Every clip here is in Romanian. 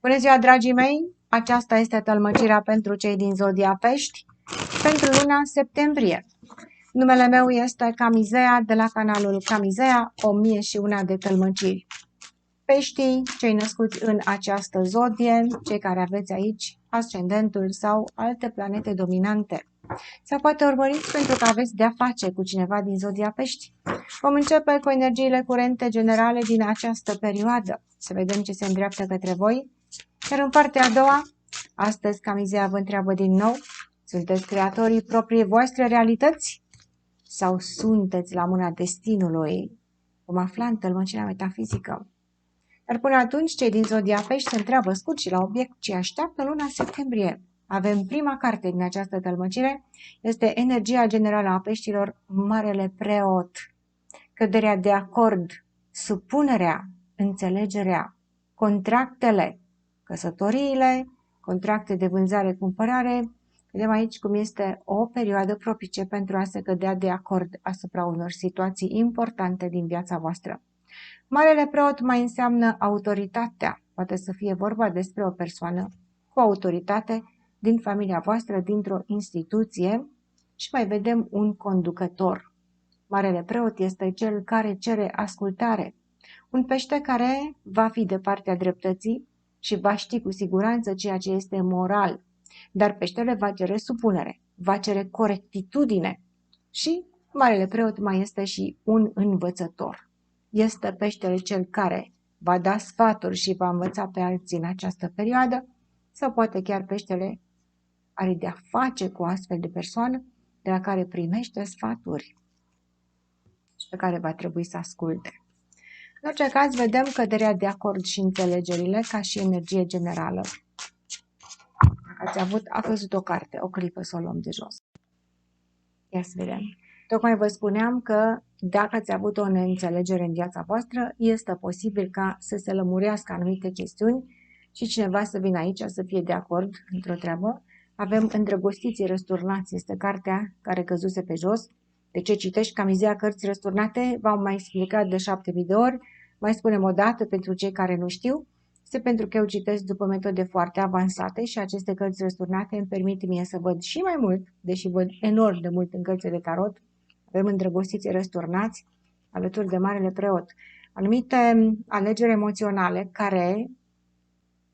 Bună ziua, dragii mei! Aceasta este tălmăcirea pentru cei din Zodia Pești pentru luna septembrie. Numele meu este Camizea de la canalul Camizea, 1001 de tălmăciri. Peștii, cei născuți în această zodie, cei care aveți aici ascendentul sau alte planete dominante. Sau poate urmăriți pentru că aveți de-a face cu cineva din Zodia Pești. Vom începe cu energiile curente generale din această perioadă. Să vedem ce se îndreaptă către voi. Iar în partea a doua, astăzi Camizea vă întreabă din nou, sunteți creatorii proprii voastre realități? Sau sunteți la mâna destinului? Vom afla în tălmăcirea metafizică. Dar până atunci, cei din Zodia Pești se întreabă scurt și la obiect ce așteaptă luna septembrie. Avem prima carte din această tălmăcire, este energia generală a peștilor, Marele Preot, căderea de acord, supunerea, înțelegerea, contractele, căsătoriile, contracte de vânzare-cumpărare. Vedem aici cum este o perioadă propice pentru a se cădea de acord asupra unor situații importante din viața voastră. Marele Preot mai înseamnă autoritatea. Poate să fie vorba despre o persoană cu autoritate din familia voastră, dintr-o instituție, și mai vedem un conducător. Marele Preot este cel care cere ascultare. Un pește care va fi de partea dreptății și va ști cu siguranță ceea ce este moral. Dar peștele va cere supunere, va cere corectitudine. Și Marele Preot mai este și un învățător. Este peștele cel care va da sfaturi și va învăța pe alții în această perioadă, sau poate chiar peștele are de-a face cu o astfel de persoană de la care primește sfaturi și pe care va trebui să asculte. În orice caz, vedem căderea de acord și înțelegerile ca și energie generală. A căzut o carte, o clipă să o luăm de jos. Ia să vedem. Tocmai vă spuneam că dacă ați avut o neînțelegere în viața voastră, este posibil ca să se lămurească anumite chestiuni și cineva să vină aici să fie de acord într-o treabă. Avem Îndrăgostiții răsturnați, este cartea care căzuse pe jos. De ce citești Camizea Cărți Răsturnate? V-am mai explicat de 7000 de ori. Mai spunem o dată pentru cei care nu știu. Este pentru că eu citesc după metode foarte avansate și aceste cărți răsturnate îmi permit mie să văd și mai mult, deși văd enorm de mult în cărțile de tarot. Avem Îndrăgostiții răsturnați alături de Marele Preot. Anumite alegeri emoționale care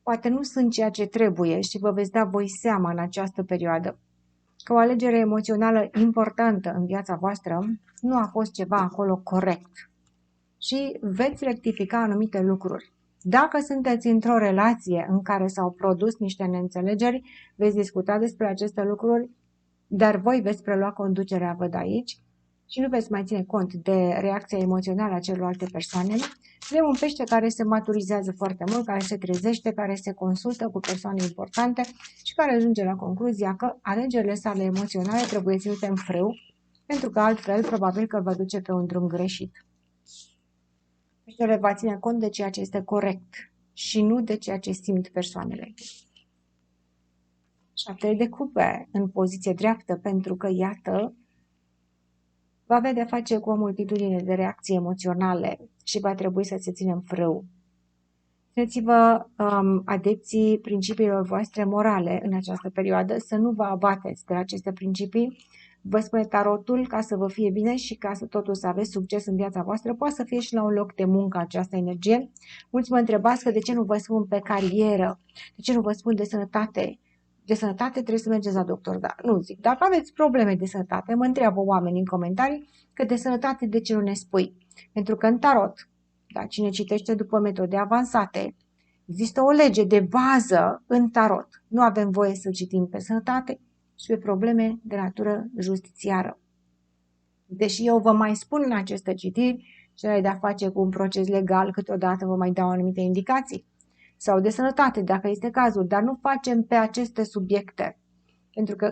poate nu sunt ceea ce trebuie și vă veți da voi seama în această perioadă că o alegere emoțională importantă în viața voastră nu a fost ceva acolo corect și veți rectifica anumite lucruri. Dacă sunteți într-o relație în care s-au produs niște neînțelegeri, veți discuta despre aceste lucruri, dar voi veți prelua conducerea, văd aici, și nu veți mai ține cont de reacția emoțională a celorlalte persoane. Avem un pește care se maturizează foarte mult, care se trezește, care se consultă cu persoane importante și care ajunge la concluzia că alegerile sale emoționale trebuie ținute în frâu, pentru că altfel probabil că îl va duce pe un drum greșit. Peștele va ține cont de ceea ce este corect și nu de ceea ce simt persoanele. 7 de cupe în poziție dreaptă, pentru că, iată, va avea de-a face cu o multitudine de reacții emoționale și va trebui să se țină în frâu. Țineți-vă adepții principiilor voastre morale în această perioadă, să nu vă abateți de aceste principii. Vă spune tarotul, ca să vă fie bine și ca să totul să aveți succes în viața voastră, poate să fie și la un loc de muncă această energie. Mulți mă întrebați că de ce nu vă spun pe carieră, de ce nu vă spun de sănătate. De sănătate trebuie să mergeți la doctor, dar nu zic. Dacă aveți probleme de sănătate, mă întreabă oamenii în comentarii că de sănătate de ce nu ne spui. Pentru că în tarot, da, cine citește după metode avansate, există o lege de bază în tarot. Nu avem voie să citim pe sănătate și pe probleme de natură justițiară. Deși eu vă mai spun în aceste citiri, cele de a face cu un proces legal, câteodată vă mai dau anumite indicații, sau de sănătate, dacă este cazul, dar nu facem pe aceste subiecte. Pentru că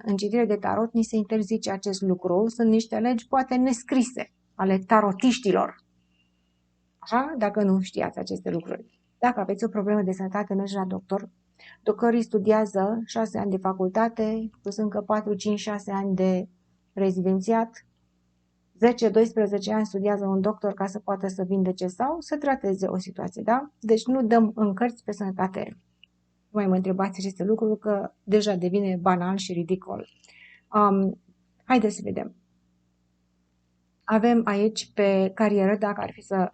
în citire de tarot ni se interzice acest lucru, sunt niște legi poate nescrise ale tarotiștilor. Așa? Dacă nu știați aceste lucruri. Dacă aveți o problemă de sănătate, mergeți la doctor. Doctorii studiază 6 ani de facultate, plus încă 4, 5, 6 ani de rezidențiat. 10-12 ani studiază un doctor ca să poată să vindece sau să trateze o situație, da? Deci nu dăm în cărți pe sănătate. Nu mai mă întrebați aceste lucruri, că deja devine banal și ridicol. Haideți să vedem. Avem aici pe carieră, dacă ar fi să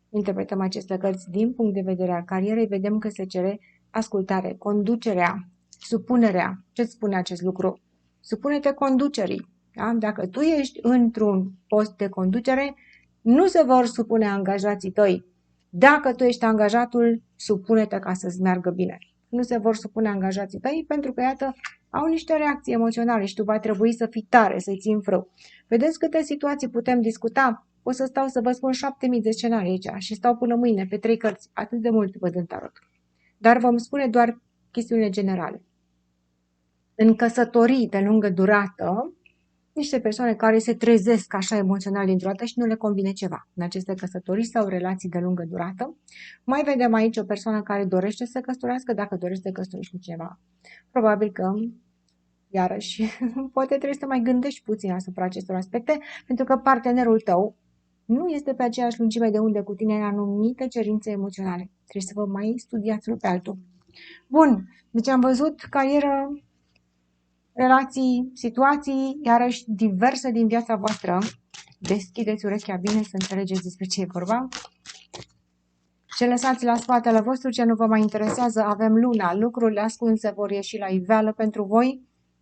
interpretăm aceste cărți din punct de vedere al carierei, vedem că se cere ascultare, conducerea, supunerea. Ce spune acest lucru? Supune-te conducerii. Da? Dacă tu ești într-un post de conducere, nu se vor supune angajații tăi. Dacă tu ești angajatul, supune-te ca să-ți meargă bine. Nu se vor supune angajații tăi pentru că, iată, au niște reacții emoționale și tu va trebui să fii tare, să-i ții în frâu. Vedeți câte situații putem discuta? O să stau să vă spun 7000 de scenarii aici și stau până mâine pe 3 cărți. Atât de mult văd în tarot. Dar vom spune doar chestiunile generale. În căsătorii de lungă durată, niște persoane care se trezesc așa emoțional dintr-o dată și nu le convine ceva în aceste căsătorii sau relații de lungă durată. Mai vedem aici o persoană care dorește să căsătorească, dacă dorește să căsătorești cu cineva. Probabil că, iarăși, poate trebuie să mai gândești puțin asupra acestor aspecte, pentru că partenerul tău nu este pe aceeași lungime de unde cu tine în anumite cerințe emoționale. Trebuie să vă mai studiați unul pe altul. Bun, deci am văzut carieră, relații, situații, iarăși diverse din viața voastră. Deschideți urechea bine să înțelegeți despre ce e vorba. Ce lăsați la spatele vostru, ce nu vă mai interesează, avem luna. Lucrurile ascunse vor ieși la iveală pentru voi.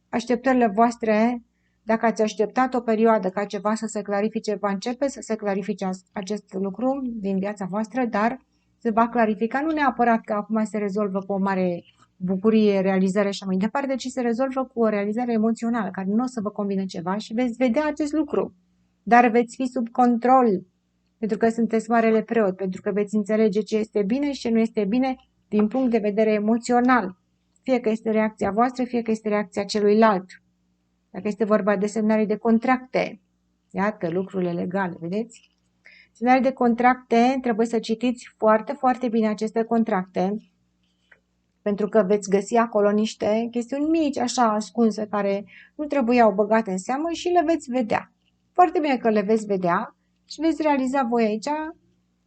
Așteptările voastre, dacă ați așteptat o perioadă ca ceva să se clarifice, va începe să se clarifice acest lucru din viața voastră, dar se va clarifica nu neapărat că acum se rezolvă cu o mare bucurie, realizare și mai departe, ci se rezolvă cu o realizare emoțională, care nu o să vă convine ceva și veți vedea acest lucru. Dar veți fi sub control, pentru că sunteți marele preot, pentru că veți înțelege ce este bine și ce nu este bine din punct de vedere emoțional. Fie că este reacția voastră, fie că este reacția celuilalt. Dacă este vorba de semnare de contracte, iată lucrurile legale, vedeți? Semnare de contracte, trebuie să citiți foarte, foarte bine aceste contracte, pentru că veți găsi acolo niște chestiuni mici, așa ascunse, care nu trebuiau băgate în seamă și le veți vedea. Foarte bine că le veți vedea și veți realiza voi aici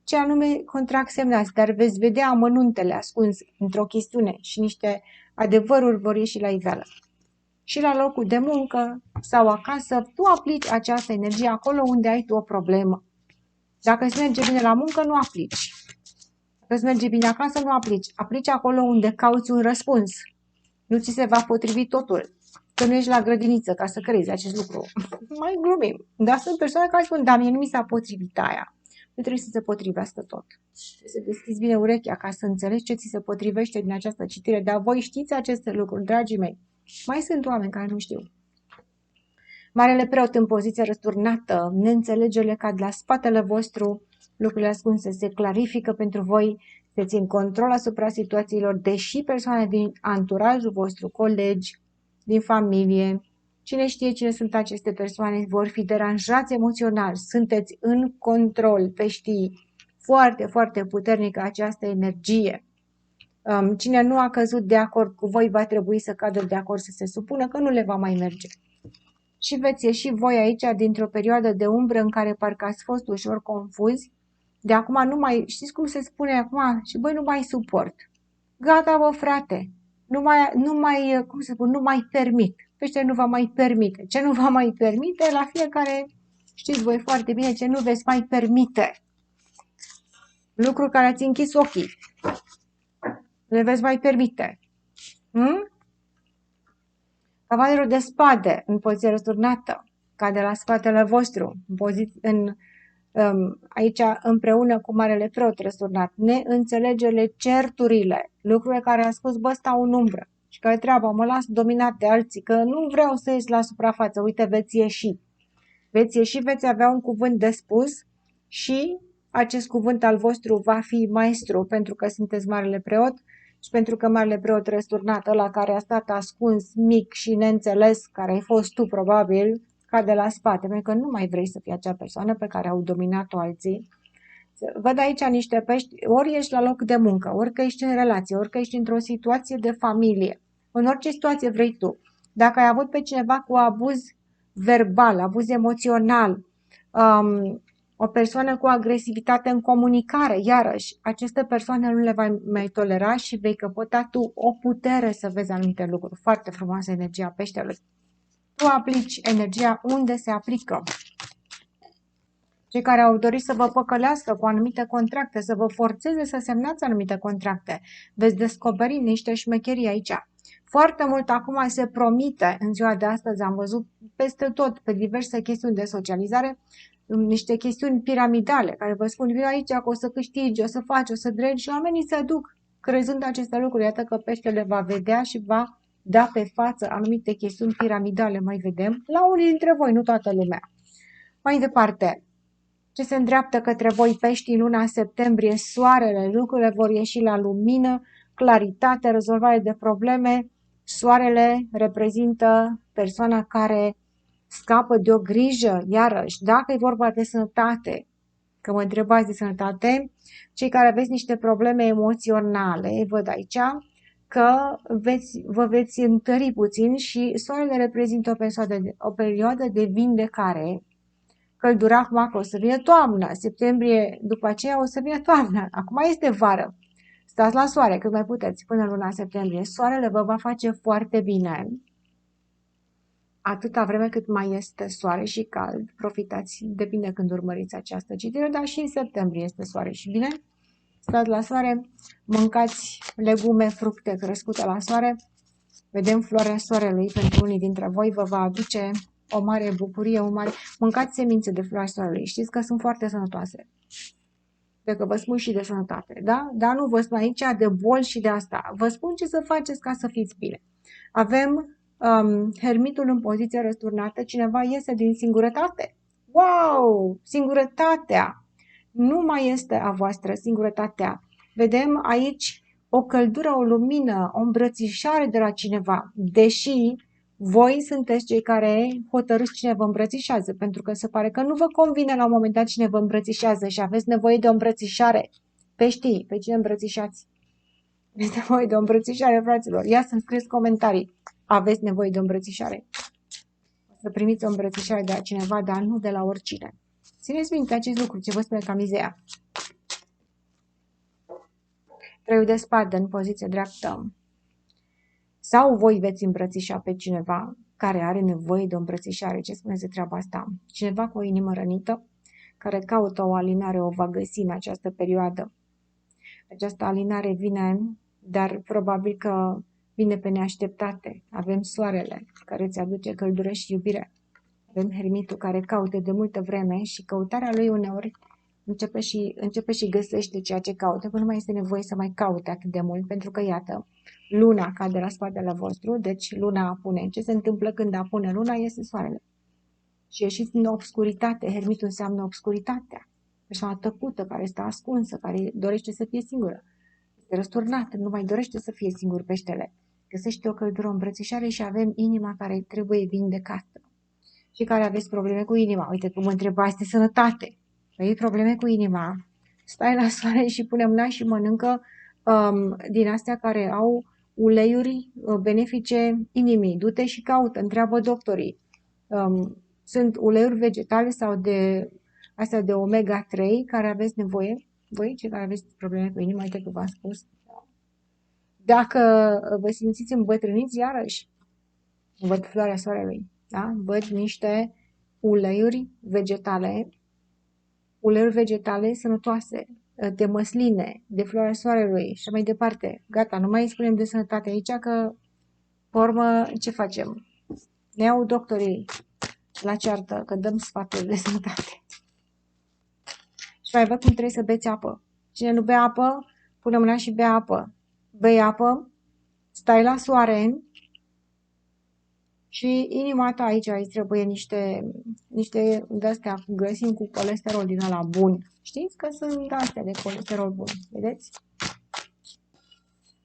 ce anume contract semnați, dar veți vedea amănuntele ascunse într-o chestiune și niște adevăruri vor ieși la iveală. Și la locul de muncă sau acasă, tu aplici această energie acolo unde ai tu o problemă. Dacă îți merge bine la muncă, nu aplici. Dacă îți merge bine acasă, nu aplici. Aplici acolo unde cauți un răspuns. Nu ți se va potrivi totul. Că nu ești la grădiniță ca să crezi acest lucru. Mai glumim. Dar sunt persoane care spun, da, mie nu mi s-a potrivit aia. Nu trebuie să se potrivească tot. Trebuie să deschizi bine urechea ca să înțelegi ce ți se potrivește din această citire. Dar voi știți aceste lucruri, dragii mei. Mai sunt oameni care nu știu. Marele preot în poziție răsturnată, neînțelegerile cad la spatele vostru, lucrurile ascunse se clarifică pentru voi, se țin control asupra situațiilor, deși persoane din anturajul vostru, colegi, din familie, cine știe cine sunt aceste persoane, vor fi deranjați emoțional, sunteți în control, veți ști foarte, foarte puternică această energie. Cine nu a căzut de acord cu voi va trebui să cadă de acord să se supună că nu le va mai merge. Și veți ieși voi aici dintr-o perioadă de umbră în care parcă ați fost ușor confuzi. De acum nu mai, știți cum se spune acum? Și băi, nu mai suport. Gata, bă, frate. Cum se spune, nu mai permit. Pește nu va mai permite. Ce nu va mai permite, la fiecare, știți voi foarte bine ce nu veți mai permite. Lucruri care ați închis ochii. Le veți mai permite. Cavalerul de spade în poziție răsturnată, cade la spatele vostru, aici împreună cu marele preot răsturnat. Neînțelegerile, certurile, lucrurile care a spus, bă, stau în umbră și care treaba, mă las dominat de alții, că nu vreau să ies la suprafață, uite, veți ieși. Veți ieși, veți avea un cuvânt de spus și acest cuvânt al vostru va fi maestru pentru că sunteți marele preot. Și pentru că marele preot răsturnat, ăla care a stat ascuns, mic și neînțeles, care ai fost tu probabil, cade la spate, pentru că nu mai vrei să fii acea persoană pe care au dominat-o alții. Văd aici niște pești, ori ești la loc de muncă, ori că ești în relație, ori că ești într-o situație de familie. În orice situație vrei tu. Dacă ai avut pe cineva cu abuz, verbal, abuz emoțional, o persoană cu agresivitate în comunicare, iarăși, aceste persoane nu le vai mai tolera și vei căpăta tu o putere să vezi anumite lucruri. Foarte frumoasă energia peștelui. Tu aplici energia unde se aplică. Cei care au dorit să vă păcălească cu anumite contracte, să vă forțeze să semnați anumite contracte, veți descoperi niște șmecherii aici. Foarte mult acum se promite, în ziua de astăzi am văzut peste tot, pe diverse chestiuni de socializare, niște chestiuni piramidale, care vă spun, vin aici că o să câștigi, o să faci, o să dregi și oamenii se duc crezând aceste lucruri. Iată că peștele va vedea și va da pe față anumite chestiuni piramidale, mai vedem, la unii dintre voi, nu toată lumea. Mai departe, ce se îndreaptă către voi pești în luna septembrie, soarele, lucrurile vor ieși la lumină, claritate, rezolvare de probleme. Soarele reprezintă persoana care scapă de o grijă, iarăși, dacă e vorba de sănătate, că mă întrebați de sănătate, cei care aveți niște probleme emoționale, văd aici, că vă veți întări puțin și soarele reprezintă o perioadă de vindecare. Căldura acum că o să vină toamna, septembrie după aceea o să vină toamna, acum este vară. Stați la soare cât mai puteți până luna septembrie. Soarele vă va face foarte bine. Atâta vreme cât mai este soare și cald, profitați, depinde când urmăriți această citire, dar și în septembrie este soare și bine. Stați la soare, mâncați legume, fructe crescute la soare. Vedem floarea soarelui pentru unii dintre voi, vă va aduce o mare bucurie, mâncați semințe de floarea soarelui. Știți că sunt foarte sănătoase. Că vă spun și de sănătate, da? Dar nu vă spun aici de boli și de asta. Vă spun ce să faceți ca să fiți bine. Avem hermitul în poziție răsturnată, cineva iese din singurătate. Wow! Singurătatea! Nu mai este a voastră singurătatea. Vedem aici o căldură, o lumină, o îmbrățișare de la cineva, deși voi sunteți cei care hotărâți cine vă îmbrățișează, pentru că se pare că nu vă convine la un moment dat cine vă îmbrățișează și aveți nevoie de o îmbrățișare. Peștii, pe cine îmbrățișați? Aveți nevoie de o îmbrățișare, fraților. Ia să-mi scrieți comentarii. Aveți nevoie de o îmbrățișare. O să primiți o îmbrățișare de la cineva, dar nu de la oricine. Țineți minte acest lucru, ce vă spune Camizea. Trăiul de spadă în poziție dreaptă. Sau voi veți îmbrățișa pe cineva care are nevoie de o îmbrățișare. Ce spuneți de treaba asta? Cineva cu o inimă rănită, care caută o alinare, o va găsi în această perioadă. Această alinare vine, dar probabil că vine pe neașteptate. Avem soarele, care îți aduce căldură și iubire. Avem hermitul, care caută de multă vreme și căutarea lui uneori începe și găsește ceea ce caută, că nu mai este nevoie să mai caute atât de mult, pentru că, iată, luna cade la spatele vostru, deci luna apune. Ce se întâmplă când apune luna este soarele. Și ieșiți în obscuritate, hermitul înseamnă obscuritatea. Persoana tăcută, care este ascunsă, care dorește să fie singură. Este răsturnată, nu mai dorește să fie singur peștele. Găsește o căldură, o îmbrățișare și avem inima care trebuie vindecată. Și care aveți probleme cu inima. Uite cum mă întrebați de sănătate. Ai probleme cu inima, stai la soare și pune mâna și mănâncă din astea care au uleiuri benefice inimii. Du-te și caută, întreabă doctorii. Sunt uleiuri vegetale sau de astea de omega-3 care aveți nevoie, voi, cei care aveți probleme cu inima, uite că v-am spus. Dacă vă simțiți îmbătrâniți, iarăși, văd floarea soarelui, da? Văd niște uleiuri vegetale sănătoase, de măsline, de floarea soarelui și mai departe. Gata, nu mai spunem de sănătate aici, că, pe urmă, ce facem? Ne iau doctorii la ceartă, că dăm sfaturi de sănătate. Și mai văd cum trebuie să beți apă. Cine nu bea apă, pune mâna și bea apă. Bei apă, stai la soare și inima ta aici îi trebuie niște de-astea grăsimi cu colesterol din ăla bun. Știți că sunt astea de colesterol bun, vedeți?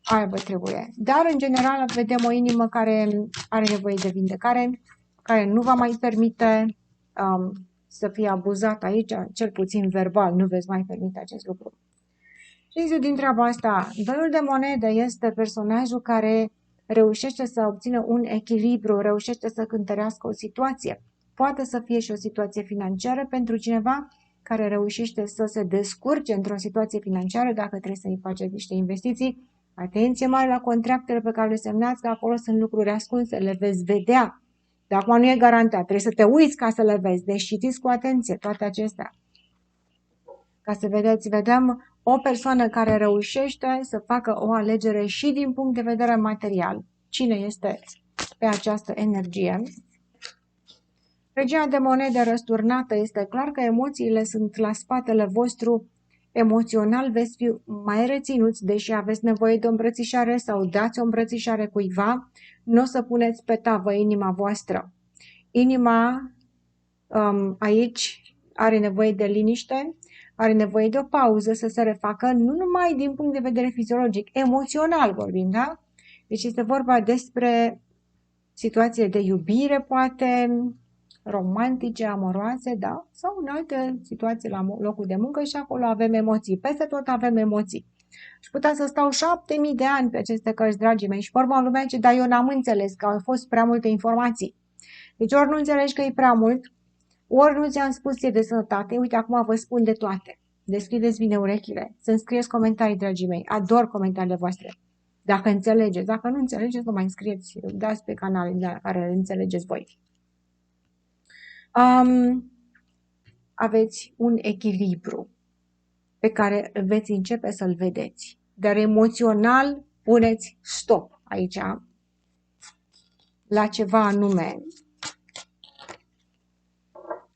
Aia vă trebuie. Dar, în general, vedem o inimă care are nevoie de vindecare, care nu va mai permite să fie abuzat aici, cel puțin verbal, nu veți mai permite acest lucru. Știți din treaba asta, Doiul de monede este personajul care reușește să obțină un echilibru, reușește să cântărească o situație. Poate să fie și o situație financiară pentru cineva care reușește să se descurce într-o situație financiară dacă trebuie să-i faceți niște investiții. Atenție mare la contractele pe care le semnați, că acolo sunt lucruri ascunse, le veți vedea. Dar acum nu e garantat, trebuie să te uiți ca să le vezi, deci citiți cu atenție toate acestea. Ca să vedeți, vedem o persoană care reușește să facă o alegere și din punct de vedere material. Cine este pe această energie? Regina de monede răsturnată, este clar că emoțiile sunt la spatele vostru. Emoțional veți fi mai reținuți, deși aveți nevoie de o îmbrățișare sau dați o îmbrățișare cuiva, nu o să puneți pe tavă inima voastră. Inima aici are nevoie de liniște, are nevoie de o pauză să se refacă, nu numai din punct de vedere fiziologic, emoțional vorbim, da? Deci este vorba despre situații de iubire, poate, romantice, amoroase, da? Sau în alte situații la locul de muncă și acolo avem emoții. Peste tot avem emoții. Și putea să stau 7000 de ani pe aceste cărți, dragii mei, și vorba lumea ce, dar eu n-am înțeles că au fost prea multe informații. Deci ori nu înțelegi că e prea mult, ori nu ți-am spus ție de sănătate, uite, acum vă spun de toate. Deschideți bine urechile, să-mi scrieți comentarii, dragii mei. Ador comentariile voastre. Dacă înțelegeți, dacă nu înțelegeți, nu mai înscrieți, dați pe canale la care înțelegeți voi. Aveți un echilibru pe care veți începe să-l vedeți. Dar emoțional puneți stop aici la ceva anume.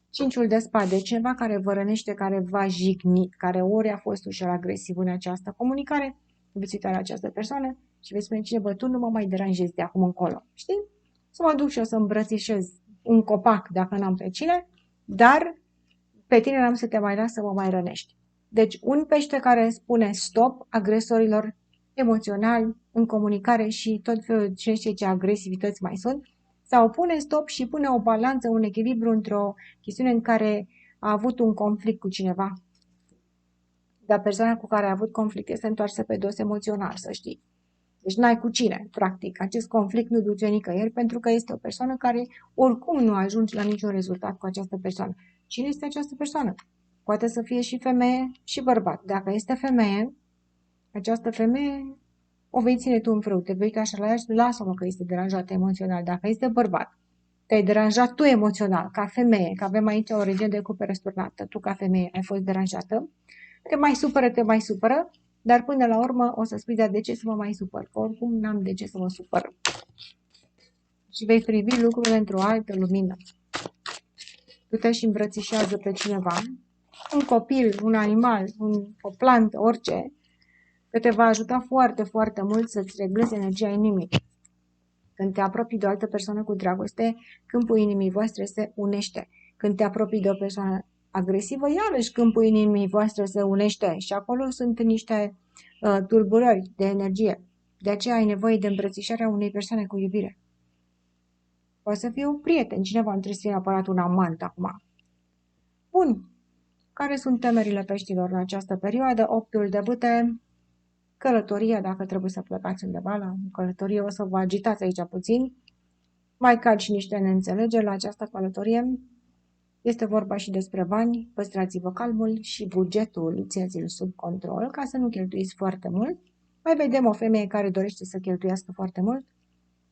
Cinciul de spade, cineva care vă rănește, care v-a jignit, care ori a fost ușor agresiv în această comunicare, veți uita la această persoană și veți spune, cine, bă, tu nu mă mai deranjezi de acum încolo. Știi? Să mă duc și eu să îmbrățișez un copac dacă n-am pe cine, dar pe tine n-am să te mai las să mă mai rănești. Deci un pește care spune stop agresorilor emoționali în comunicare și tot felul ce agresivități mai sunt, sau pune stop și pune o balanță, un echilibru într-o chestiune în care a avut un conflict cu cineva. Dar persoana cu care a avut conflict este întoarsă pe dos emoțional, să știi. Deci n-ai cu cine, practic. Acest conflict nu duce nicăieri pentru că este o persoană care oricum nu ajunge la niciun rezultat cu această persoană. Cine este această persoană? Poate să fie și femeie și bărbat. Dacă este femeie, această femeie o vei ține tu în frâu, te vei uita așa la ea și lasă-mă că este deranjată emoțional. Dacă este bărbat, te-ai deranjat tu emoțional, ca femeie, că avem aici o regiune de cupe răsturnată, tu ca femeie ai fost deranjată, te mai supără, dar până la urmă o să spui, dar de ce să mă mai supăr? Că oricum n-am de ce să mă supăr. Și vei privi lucrurile într-o altă lumină. Tu te și îmbrățișează pe cineva, un copil, un animal, o plantă, orice, că te va ajuta foarte, foarte mult să-ți reglezi energia inimii. Când te apropii de o altă persoană cu dragoste, câmpul inimii voastre se unește. Când te apropii de o persoană agresivă, iarăși câmpul inimii voastre se unește și acolo sunt niște tulburări de energie. De aceea ai nevoie de îmbrățișarea unei persoane cu iubire. Poate să fie un prieten, cineva, nu trebuie să fie neapărat un amant acum. Bun. Care sunt temerile peștilor în această perioadă? 8-ul de bâte, călătoria, dacă trebuie să plecați undeva la călătorie, o să vă agitați aici puțin. Mai cad și niște neînțelegeri la această călătorie. Este vorba și despre bani, păstrați-vă calmul și bugetul țineți-l sub control ca să nu cheltuiți foarte mult. Mai vedem o femeie care dorește să cheltuiască foarte mult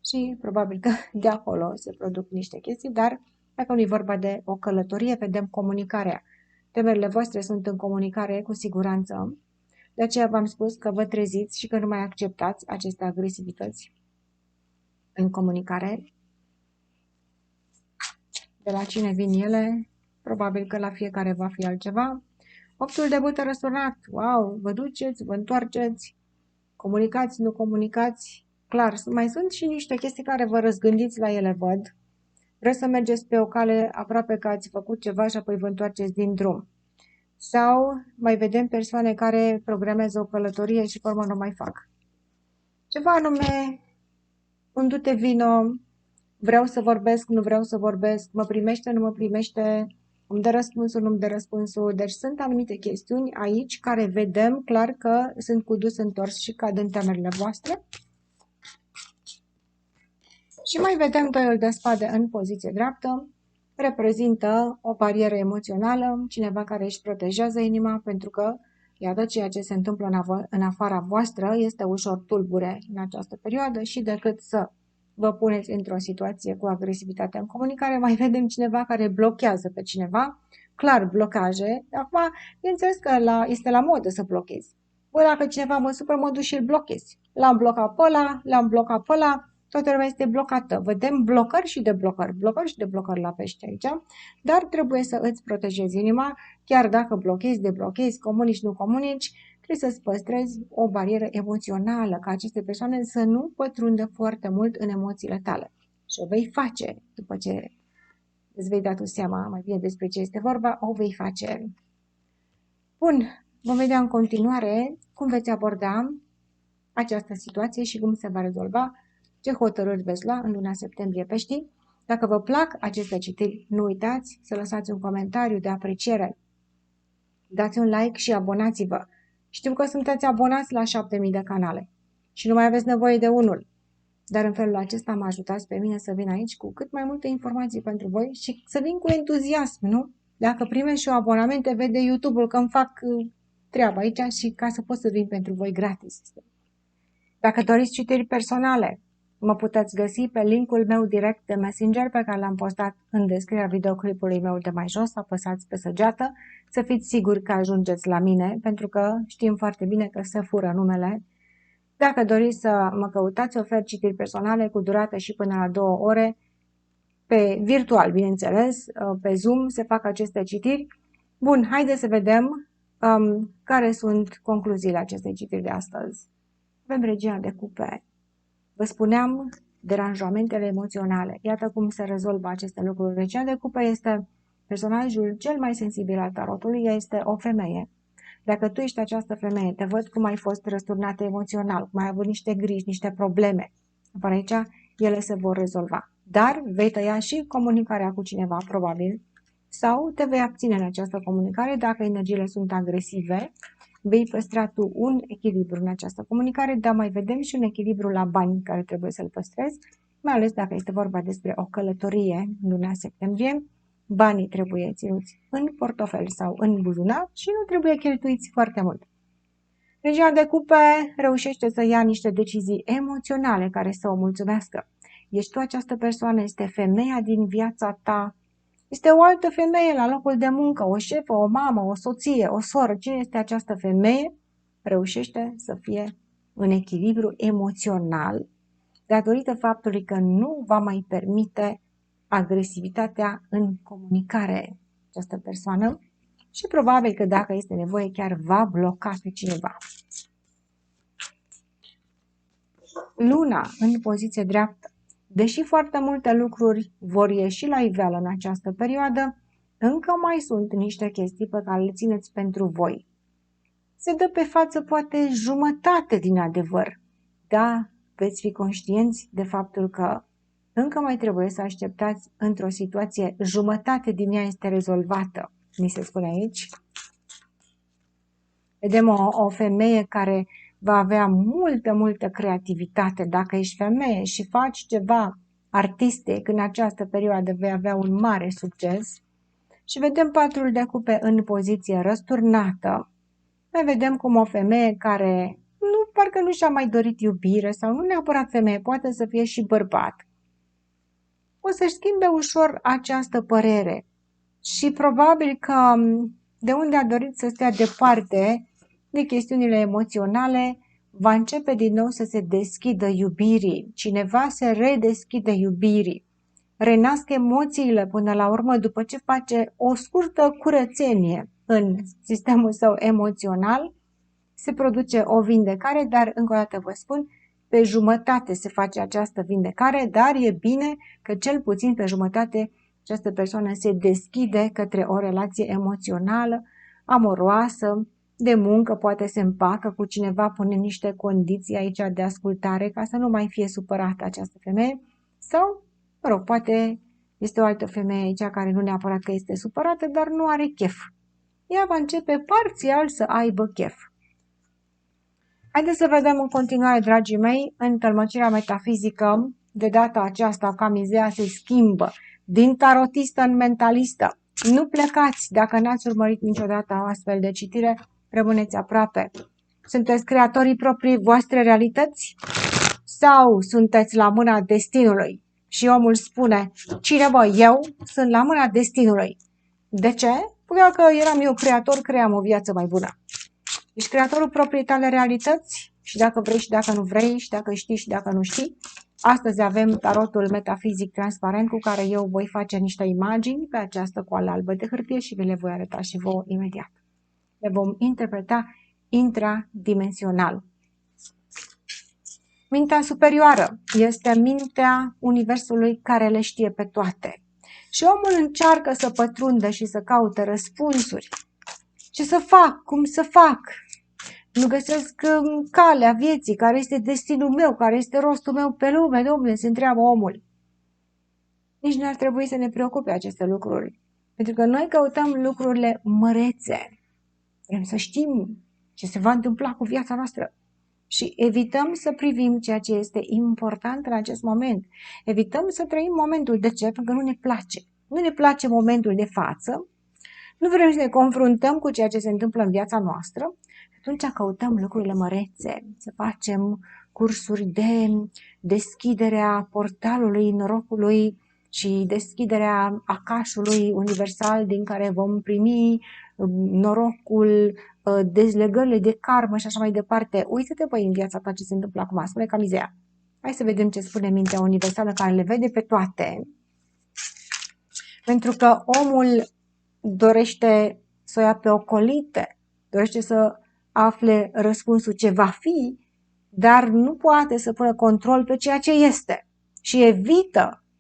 și probabil că de acolo se produc niște chestii, dar dacă nu e vorba de o călătorie, vedem comunicarea. Temerile voastre sunt în comunicare cu siguranță. De aceea v-am spus că vă treziți și că nu mai acceptați aceste agresivități în comunicare. De la cine vin ele? Probabil că la fiecare va fi altceva. 8-ul de bâte răsturnat. Wow! Vă duceți, vă întoarceți, comunicați, nu comunicați. Clar, mai sunt și niște chestii care vă răzgândiți la ele, văd. Vreți să mergeți pe o cale aproape că ați făcut ceva și apoi vă întoarceți din drum. Sau mai vedem persoane care programează o călătorie și pe urmă nu mai fac. Ceva anume, un du-te vino, vreau să vorbesc, nu vreau să vorbesc, mă primește, nu mă primește, îmi dă răspunsul, nu-mi dă răspunsul. Deci sunt anumite chestiuni aici care vedem clar că sunt cu dus întors și cad în temerile voastre. Și mai vedem 2-ul de spade în poziție dreaptă. reprezintă o barieră emoțională, cineva care își protejează inima, pentru că, iată, ceea ce se întâmplă în afara voastră este ușor tulbure în această perioadă și decât să vă puneți într-o situație cu agresivitate în comunicare, mai vedem cineva care blochează pe cineva, clar blocaje. Acum, bineînțeles că este la modă să blochezi. Bă, dacă cineva mă supără, mă duc și îl blochez. L-am blocat pe ăla, l-am blocat pe ăla, toată lumea este blocată. Vedem blocări și deblocări la pește aici, dar trebuie să îți protejezi inima, chiar dacă blochezi, deblochezi, comunici, nu comunici, trebuie să-ți păstrezi o barieră emoțională, ca aceste persoane să nu pătrundă foarte mult în emoțiile tale. Și o vei face după ce îți vei da tu seama mai bine despre ce este vorba, o vei face. Bun, vom vedea în continuare cum veți aborda această situație și cum se va rezolva, ce hotărâri veți lua în luna septembrie peștii. Dacă vă plac aceste citiri, nu uitați să lăsați un comentariu de apreciere. Dați un like și abonați-vă. Știu că sunteți abonați la 7000 de canale și nu mai aveți nevoie de unul. Dar în felul acesta mă ajutați pe mine să vin aici cu cât mai multe informații pentru voi și să vin cu entuziasm, nu? Dacă primești și o abonamente, vede YouTube-ul că îmi fac treaba aici și ca să pot să vin pentru voi gratis. Dacă doriți citiri personale, mă puteți găsi pe linkul meu direct de Messenger pe care l-am postat în descrierea videoclipului meu de mai jos, apăsați pe săgeată, să fiți siguri că ajungeți la mine, pentru că știm foarte bine că se fură numele. Dacă doriți să mă căutați, ofer citiri personale cu durată și până la 2 ore, pe virtual, bineînțeles, pe Zoom se fac aceste citiri. Bun, haideți să vedem care sunt concluziile acestei citiri de astăzi. Avem Regina de Cupe. Vă spuneam deranjamentele emoționale. Iată cum se rezolvă aceste lucruri. Regina de Cupe este personajul cel mai sensibil al tarotului. Ea este o femeie. Dacă tu ești această femeie, te văd cum ai fost răsturnată emoțional, cum ai avut niște griji, niște probleme. Apar aici, ele se vor rezolva. Dar vei tăia și comunicarea cu cineva, probabil, sau te vei abține în această comunicare dacă energiile sunt agresive. Vei păstra tu un echilibru în această comunicare, dar mai vedem și un echilibru la bani care trebuie să-l păstrezi, mai ales dacă este vorba despre o călătorie în luna septembrie. Banii trebuie ținuți în portofel sau în buzunar și nu trebuie cheltuiți foarte mult. Regina de Cupe reușește să ia niște decizii emoționale care să o mulțumească. Ești tu această persoană, este femeia din viața ta, este o altă femeie la locul de muncă, o șefă, o mamă, o soție, o soră. Cine este această femeie? Reușește să fie în echilibru emoțional datorită faptului că nu va mai permite agresivitatea în comunicare această persoană și probabil că dacă este nevoie chiar va bloca pe cineva. Luna în poziție dreaptă. Deși foarte multe lucruri vor ieși la iveală în această perioadă, încă mai sunt niște chestii pe care le țineți pentru voi. Se dă pe față poate jumătate din adevăr. Da, veți fi conștienți de faptul că încă mai trebuie să așteptați într-o situație, jumătate din ea este rezolvată, ni se spune aici. Vedem o femeie care va avea multă creativitate. Dacă ești femeie și faci ceva artistic în această perioadă, vei avea un mare succes. Și vedem patrul de cupe în poziție răsturnată. Mai vedem cum o femeie care parcă nu și-a mai dorit iubire sau nu neapărat femeie, poate să fie și bărbat, o să-și schimbe ușor această părere și probabil că de unde a dorit să stea departe de chestiunile emoționale, va începe din nou să se deschidă iubirii. Cineva se redeschide iubirii. Renasc emoțiile până la urmă după ce face o scurtă curățenie în sistemul său emoțional. Se produce o vindecare, dar încă o dată vă spun, pe jumătate se face această vindecare, dar e bine că cel puțin pe jumătate această persoană se deschide către o relație emoțională, amoroasă, de muncă, poate se împacă cu cineva, pune niște condiții aici de ascultare ca să nu mai fie supărată această femeie sau, mă rog, poate este o altă femeie aici care nu neapărat că este supărată, dar nu are chef. Ea va începe parțial să aibă chef. Haideți să vedem în continuare, dragii mei, în tălmăcirea metafizică, de data aceasta Camizea se schimbă. din tarotistă în mentalistă. Nu plecați dacă n-ați urmărit niciodată o astfel de citire, rămâneți aproape. Sunteți creatorii proprii voastre realități? Sau sunteți la mâna destinului? Și omul spune, cine bă, eu sunt la mâna destinului. De ce? Pentru că eram eu creator, cream o viață mai bună. Ești creatorul propriei tale realități și dacă vrei și dacă nu vrei și dacă știi și dacă nu știi. Astăzi avem tarotul metafizic transparent cu care eu voi face niște imagini pe această coală albă de hârtie și vi le voi arăta și vouă imediat. Le vom interpreta intradimensional. Mintea superioară este mintea universului care le știe pe toate. Și omul încearcă să pătrundă și să caute răspunsuri. Ce să fac? Cum să fac? Nu găsesc calea vieții, care este destinul meu, care este rostul meu pe lume, domnule, se întreabă omul. Nici nu ar trebui să ne preocupe aceste lucruri. Pentru că noi căutăm lucrurile mărețe. Vrem să știm ce se va întâmpla cu viața noastră. Și evităm să privim ceea ce este important în acest moment. Evităm să trăim momentul. De ce? Pentru că nu ne place. Nu ne place momentul de față. Nu vrem să ne confruntăm cu ceea ce se întâmplă în viața noastră. Atunci căutăm lucrurile mărețe. Să facem cursuri de deschiderea portalului norocului și deschiderea acașului universal din care vom primi norocul, dezlegările de karmă și așa mai departe. Uită-te, băi, în viața ta ce se întâmplă acum. Spune Camizea. Hai să vedem ce spune mintea universală care le vede pe toate. Pentru că omul dorește să o ia pe ocolite, dorește să afle răspunsul ce va fi, dar nu poate să pună control pe ceea ce este. Și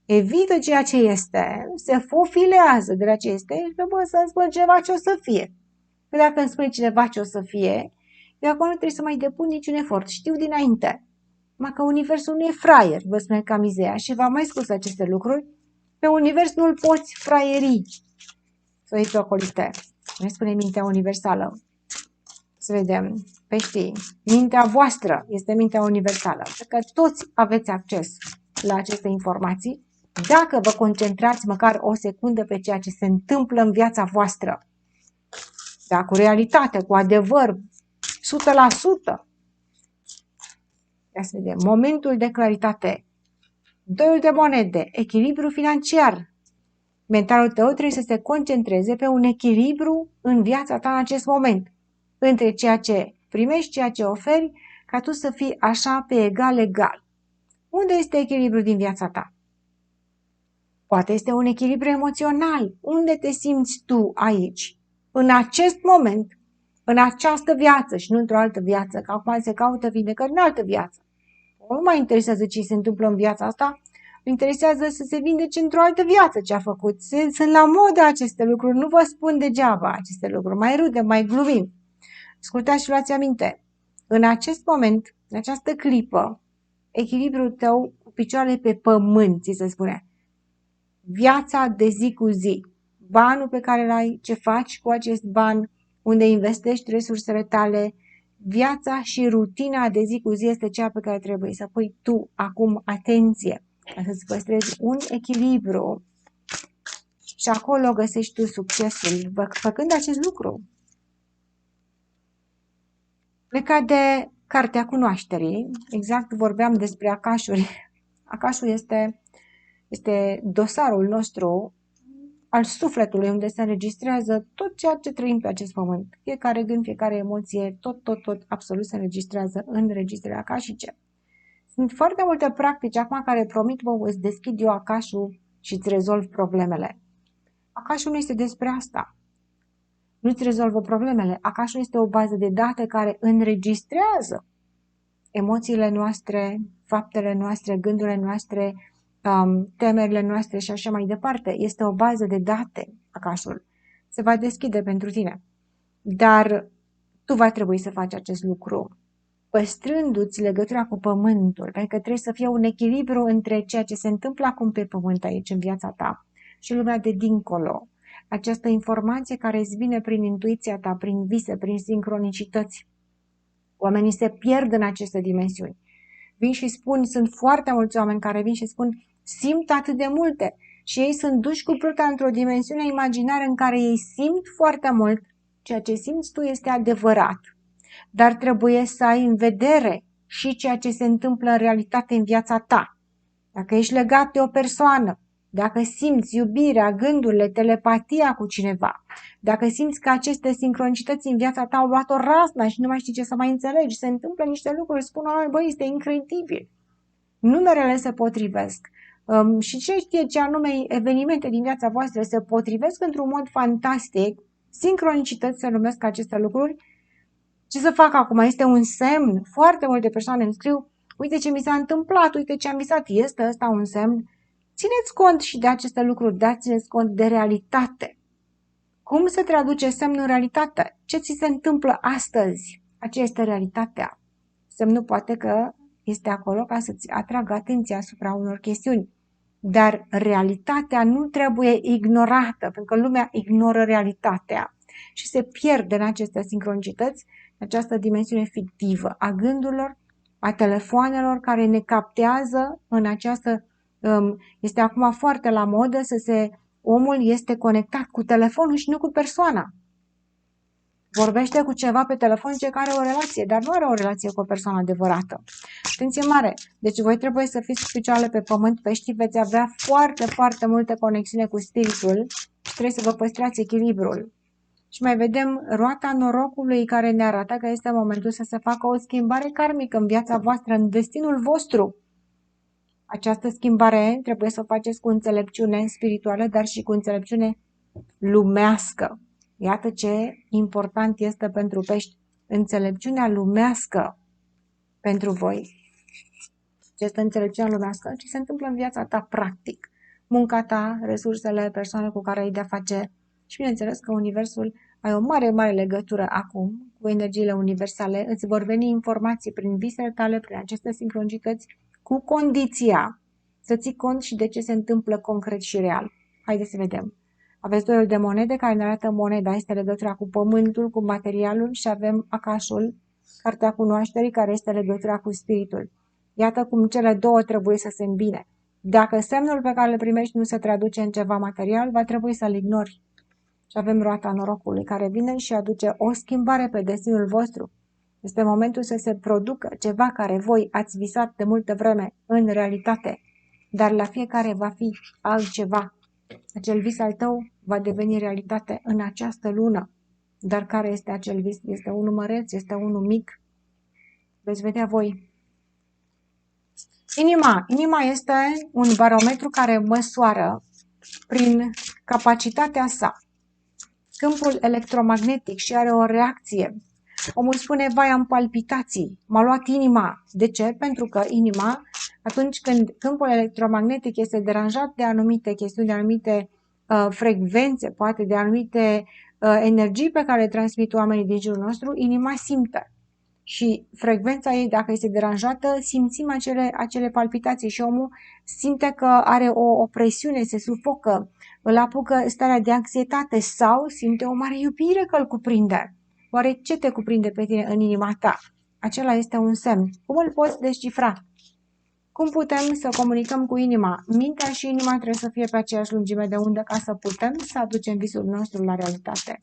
evită ceea ce este, se fofilează de la ce este, și bă, să-mi spun ceva ce o să fie. Că dacă îmi spune cineva ce o să fie, eu acum nu trebuie să mai depun niciun efort, știu dinainte. Numai că universul nu e fraier, vă spune Camizea, și v-am mai spus aceste lucruri, pe univers nu-l poți fraieri. Să iei pe ocolite. Ne spune mintea universală. Să vedem. Peștii. Mintea voastră este mintea universală. Pentru că toți aveți acces la aceste informații. Dacă vă concentrați măcar o secundă pe ceea ce se întâmplă în viața voastră. Da, cu realitate, cu adevăr, 100%. Ia să vedem. Momentul de claritate. Doiul de monede. Echilibru financiar. Mentalul tău trebuie să se concentreze pe un echilibru în viața ta în acest moment. Între ceea ce primești, ceea ce oferi, ca tu să fii așa pe egal. Unde este echilibru din viața ta? Poate este un echilibru emoțional. Unde te simți tu aici? În acest moment, în această viață și nu într-o altă viață, că acum se caută vindecări în altă viață. Nu mai interesează ce se întâmplă în viața asta, interesează să se vindece într-o altă viață ce a făcut. Sunt la modă aceste lucruri, nu vă spun degeaba aceste lucruri. Mai râdem, mai glumim. Ascultați și luați aminte. În acest moment, în această clipă, echilibrul tău cu picioarele pe pământ, ți se spune. Viața de zi cu zi. Banul pe care îl ai, ce faci cu acest ban, unde investești resursele tale, viața și rutina de zi cu zi este cea pe care trebuie să pui tu acum atenție. Ca să-ți păstrezi un echilibru și acolo găsești tu succesul, făcând acest lucru. Plecat de Cartea Cunoașterii, exact vorbeam despre acașuri. Acașul este dosarul nostru al sufletului, unde se înregistrează tot ceea ce trăim pe acest pământ. Fiecare gând, fiecare emoție, tot, absolut se înregistrează în registrele acașice. Sunt foarte multe practici acum care promit, îți deschid eu acașul și îți rezolv problemele. Acașul nu este despre asta. Nu îți rezolvă problemele. Acașul este o bază de date care înregistrează emoțiile noastre, faptele noastre, gândurile noastre, temerile noastre și așa mai departe. Este o bază de date, acașul. Se va deschide pentru tine. Dar tu va trebui să faci acest lucru, păstrându-ți legătura cu pământul, pentru că trebuie să fie un echilibru între ceea ce se întâmplă acum pe pământ aici, în viața ta, și lumea de dincolo. Această informație care îți vine prin intuiția ta, prin vise, prin sincronicități. Oamenii se pierd în aceste dimensiuni. Vin și spun, sunt foarte mulți oameni care vin și spun, simt atât de multe. și ei sunt duși cu pluta într-o dimensiune imaginară în care ei simt foarte mult. Ceea ce simți tu este adevărat, dar trebuie să ai în vedere și ceea ce se întâmplă în realitate în viața ta. Dacă ești legat de o persoană, dacă simți iubirea, gândurile, telepatia cu cineva, dacă simți că aceste sincronicități în viața ta au luat o razna și nu mai știi ce să mai înțelegi, se întâmplă niște lucruri, spun oameni, băi, este incredibil. Numerele se potrivesc. Și ce știe ce anume evenimente din viața voastră se potrivesc într-un mod fantastic, sincronicități se numesc aceste lucruri. Ce să fac acum? Este un semn. Foarte multe persoane îmi scriu, uite ce mi s-a întâmplat, uite ce am visat, este ăsta un semn? Țineți cont și de aceste lucruri, dar țineți cont de realitate. Cum se traduce semnul în realitate? Ce ți se întâmplă astăzi? Aceea este realitatea. Semnul poate că este acolo ca să-ți atragă atenția asupra unor chestiuni. Dar realitatea nu trebuie ignorată, pentru că lumea ignoră realitatea și se pierde în aceste sincronicități, în această dimensiune fictivă a gândurilor, a telefoanelor care ne captează în această... Este acum foarte la modă omul este conectat cu telefonul și nu cu persoana. Vorbește cu ceva pe telefon, zice că are o relație, dar nu are o relație cu o persoană adevărată. Atenție mare! Deci voi trebuie să fiți cu picioarele pe pământ, pești, veți avea foarte, foarte multe conexiune cu spiritul și trebuie să vă păstrați echilibrul. Și mai vedem roata norocului care ne arată că este momentul să se facă o schimbare karmică în viața voastră, în destinul vostru. Această schimbare trebuie să o faceți cu înțelepciune spirituală, dar și cu înțelepciune lumească. Iată ce important este pentru pești, înțelepciunea lumească pentru voi. Ce este înțelepciunea lumească? Ce se întâmplă în viața ta practic. Munca ta, resursele, persoane cu care ai de-a face și bineînțeles că Universul ai o mare, mare legătură acum cu energiile universale. Îți vor veni informații prin visele tale, prin aceste sincronicități, cu condiția să ții cont și de ce se întâmplă concret și real. Haideți să vedem. Aveți doi de monede care ne arată moneda, este legătura cu pământul, cu materialul și avem acașul, cartea cunoașterii, care este legătura cu spiritul. Iată cum cele două trebuie să se îmbine. Dacă semnul pe care îl primești nu se traduce în ceva material, va trebui să-l ignori. Și avem roata norocului care vine și aduce o schimbare pe destinul vostru. Este momentul să se producă ceva care voi ați visat de multă vreme în realitate, dar la fiecare va fi altceva. Acel vis al tău va deveni realitate în această lună. Dar care este acel vis? Este unul măreț? Este unul mic? Veți vedea voi. Inima. Inima este un barometru care măsoară prin capacitatea sa câmpul electromagnetic și are o reacție. Omul spune, vai, am palpitații, m-a luat inima. De ce? Pentru că inima, atunci când câmpul electromagnetic este deranjat de anumite chestiuni, de anumite frecvențe, poate de anumite energii pe care le transmit oamenii din jurul nostru, inima simte. Și frecvența ei, dacă este deranjată, simțim acele palpitații și omul simte că are o presiune, se sufocă, îl apucă starea de anxietate sau simte o mare iubire că îl cuprinde. Oare ce te cuprinde pe tine în inima ta? Acela este un semn. Cum îl poți descifra? Cum putem să comunicăm cu inima? Mintea și inima trebuie să fie pe aceeași lungime de undă ca să putem să aducem visul nostru la realitate.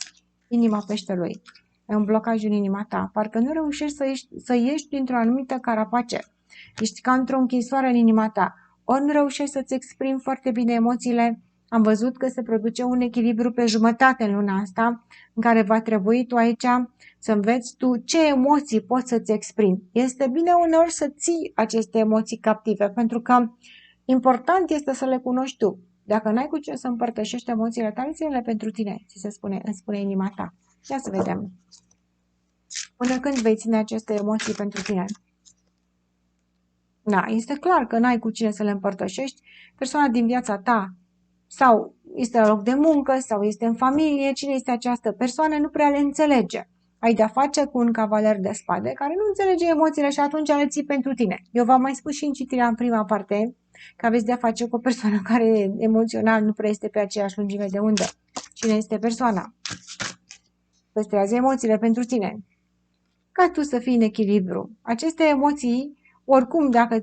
Inima peștelui. Ai un blocaj în inima ta. Parcă nu reușești să ieși dintr-o anumită carapace. Ești ca într-o închisoare în inima ta. Ori nu reușești să-ți exprimi foarte bine emoțiile. Am văzut că se produce un echilibru pe jumătate în luna asta, în care va trebui tu aici să înveți tu ce emoții poți să-ți exprimi. Este bine uneori să ții aceste emoții captive, pentru că important este să le cunoști tu. Dacă n-ai cu ce să împărtășești emoțiile tale, ține-le pentru tine, îmi spune inima ta. Ia să vedem. Până când vei ține aceste emoții pentru tine? Da, este clar că n-ai cu cine să le împărtășești. Persoana din viața ta sau este la loc de muncă sau este în familie, cine este această persoană, nu prea le înțelege. Ai de-a face cu un cavaler de spade care nu înțelege emoțiile și atunci le ții pentru tine. Eu v-am mai spus și în citirea în prima parte că aveți de-a face cu o persoană care emoțional nu prea este pe aceeași lungime de undă. Cine este persoana? Păstrează emoțiile pentru tine. Ca tu să fii în echilibru. Aceste emoții, oricum, dacă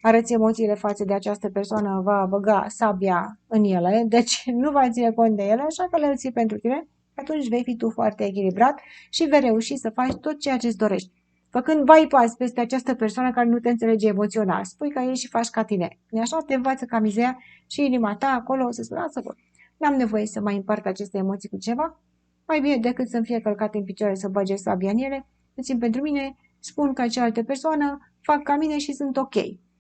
arăți emoțiile față de această persoană, va băga sabia în ele, deci nu va ține cont de ele, așa că le ții pentru tine, atunci vei fi tu foarte echilibrat și vei reuși să faci tot ceea ce îți dorești. Făcând bypass peste această persoană care nu te înțelege emoțional, spui ca ei și faci ca tine. E așa te învață Camizeia și inima ta acolo o să spună, lasă-vă, n-am nevoie să mai împart aceste emoții cu ceva, mai bine decât să-mi fie călcat în picioare să bage sabia în ele, îți țin pentru mine, spun ca cealaltă persoană, fac ca mine și sunt ok.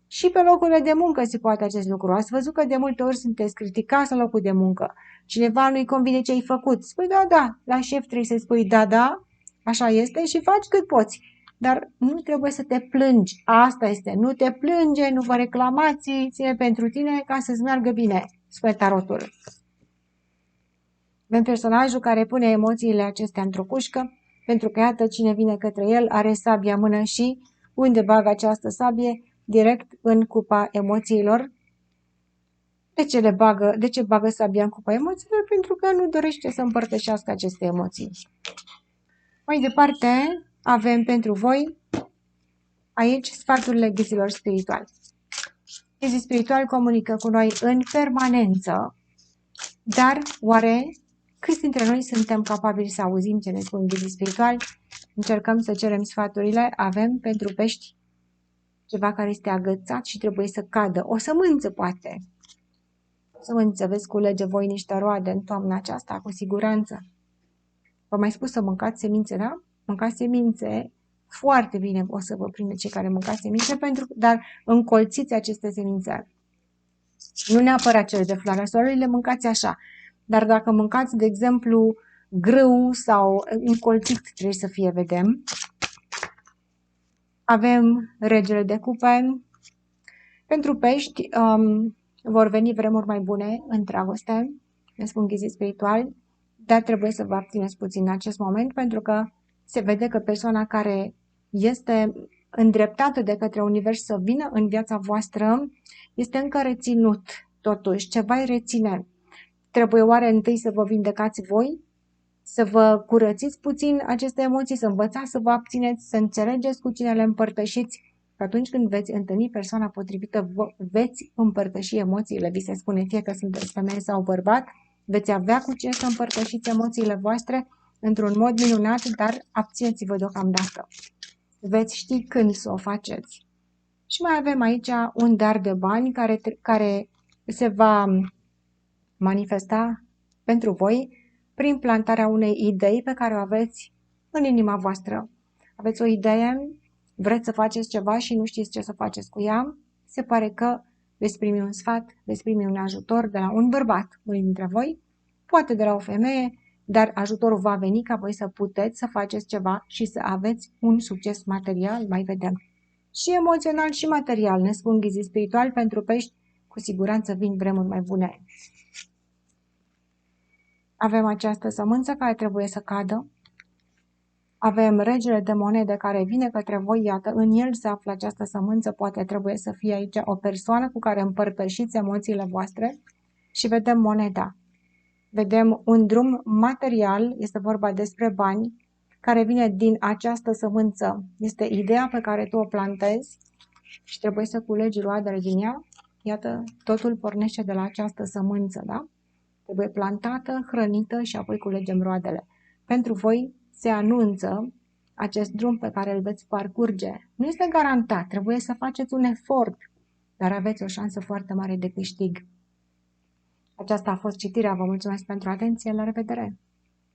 Și pe locurile de muncă se poate acest lucru. Ați văzut că de multe ori sunteți criticați la locul de muncă. Cineva nu-i convine ce ai făcut. Spui da, da. La șef trebuie să spui da, da, așa este și faci cât poți. Dar nu trebuie să te plângi. Asta este. Nu te plânge, nu vă reclamați, ține pentru tine ca să-ți meargă bine. Spune tarotul. Avem personajul care pune emoțiile acestea într-o cușcă, pentru că iată cine vine către el are sabia în mână și unde bagă această sabie? Direct în cupa emoțiilor. De ce bagă sabia în cupa emoțiilor? Pentru că nu dorește să împărtășească aceste emoții. Mai departe avem pentru voi aici sfaturile ghizilor spirituali. Ghizii spirituali comunică cu noi în permanență, dar oare câți dintre noi suntem capabili să auzim ce ne spun ghizii spirituali? Încercăm să cerem sfaturile, avem pentru pești ceva care este agățat și trebuie să cadă. O sămânță, poate. Sămânță, veți culege voi niște roade în toamna aceasta, cu siguranță. V-am mai spus să mâncați semințe, da? Mâncați semințe, foarte bine o să vă prinde cei care mâncați semințe, dar încolțiți aceste semințe. Nu neapărat cele de floarea soarelui, le mâncați așa. Dar dacă mâncați, de exemplu, grâu sau încolțit, trebuie să fie, vedem. Avem regele de cupe. Pentru pești vor veni vremuri mai bune în dragoste, ne spun ghizii spirituali, dar trebuie să vă abțineți puțin în acest moment pentru că se vede că persoana care este îndreptată de către univers să vină în viața voastră este încă reținut, totuși, ceva îi reține. Trebuie oare întâi să vă vindecați voi? Să vă curățiți puțin aceste emoții, să învățați să vă abțineți, să înțelegeți cu cine le împărtășiți. Că atunci când veți întâlni persoana potrivită, veți împărtăși emoțiile, vi se spune, fie că sunteți femeie sau bărbat, veți avea cu ce să împărtășiți emoțiile voastre într-un mod minunat, dar abțineți-vă deocamdată. Veți ști când să o faceți. Și mai avem aici un dar de bani care se va manifesta pentru voi prin plantarea unei idei pe care o aveți în inima voastră. Aveți o idee, vreți să faceți ceva și nu știți ce să faceți cu ea, se pare că veți primi un sfat, veți primi un ajutor de la un bărbat, unul dintre voi, poate de la o femeie, dar ajutorul va veni ca voi să puteți să faceți ceva și să aveți un succes material, mai vedem. Și emoțional și material, ne spun ghizii spirituali, pentru pești, cu siguranță vin vremuri mai bune. Avem această sămânță care trebuie să cadă. Avem regele de monede care vine către voi, iată, în el se află această sămânță, poate trebuie să fie aici o persoană cu care împărtășiți emoțiile voastre și vedem moneda. Vedem un drum material, este vorba despre bani, care vine din această sămânță. Este ideea pe care tu o plantezi și trebuie să culegi roadele din ea. Iată, totul pornește de la această sămânță, da? Trebuie plantată, hrănită și apoi culegem roadele. Pentru voi se anunță acest drum pe care îl veți parcurge. Nu este garantat, trebuie să faceți un efort, dar aveți o șansă foarte mare de câștig. Aceasta a fost citirea, vă mulțumesc pentru atenție, la revedere!